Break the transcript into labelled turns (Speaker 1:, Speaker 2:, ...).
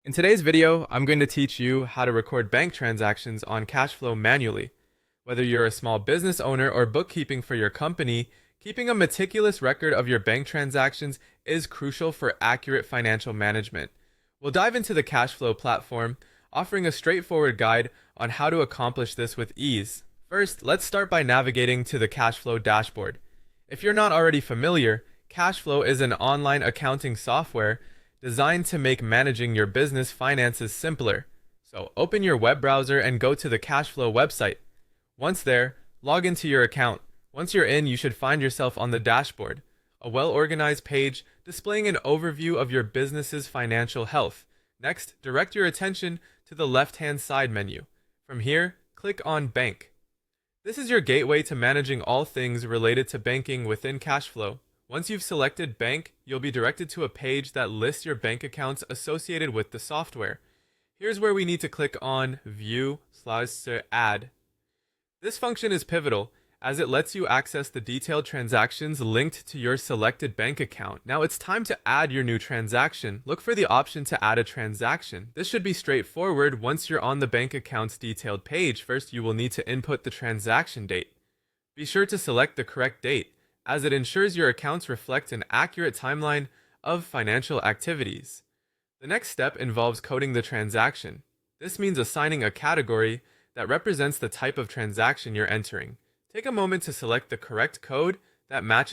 Speaker 1: In today's video, I'm going to teach you how to record bank transactions on Kashflow manually. Whether you're a small business owner or bookkeeping for your company, keeping a meticulous record of your bank transactions is crucial for accurate financial management. We'll dive into the Kashflow platform, offering a straightforward guide on how to accomplish this with ease. First, let's start by navigating to the Kashflow dashboard. If you're not already familiar, Kashflow is an online accounting software designed to make managing your business finances simpler. So open your web browser and go to the Kashflow website. Once there, log into your account. Once you're in, you should find yourself on the dashboard, a well-organized page displaying an overview of your business's financial health. Next, direct your attention to the left-hand side menu. From here, click on Bank. This is your gateway to managing all things related to banking within Kashflow. Once you've selected Bank, you'll be directed to a page that lists your bank accounts associated with the software. Here's where we need to click on View/Add. This function is pivotal, as it lets you access the detailed transactions linked to your selected bank account. Now it's time to add your new transaction. Look for the option to add a transaction. This should be straightforward once you're on the bank account's detailed page. First, you will need to input the transaction date. Be sure to select the correct date, as it ensures your accounts reflect an accurate timeline of financial activities. The next step involves coding the transaction. This means assigning a category that represents the type of transaction you're entering. Take a moment to select the correct code that matches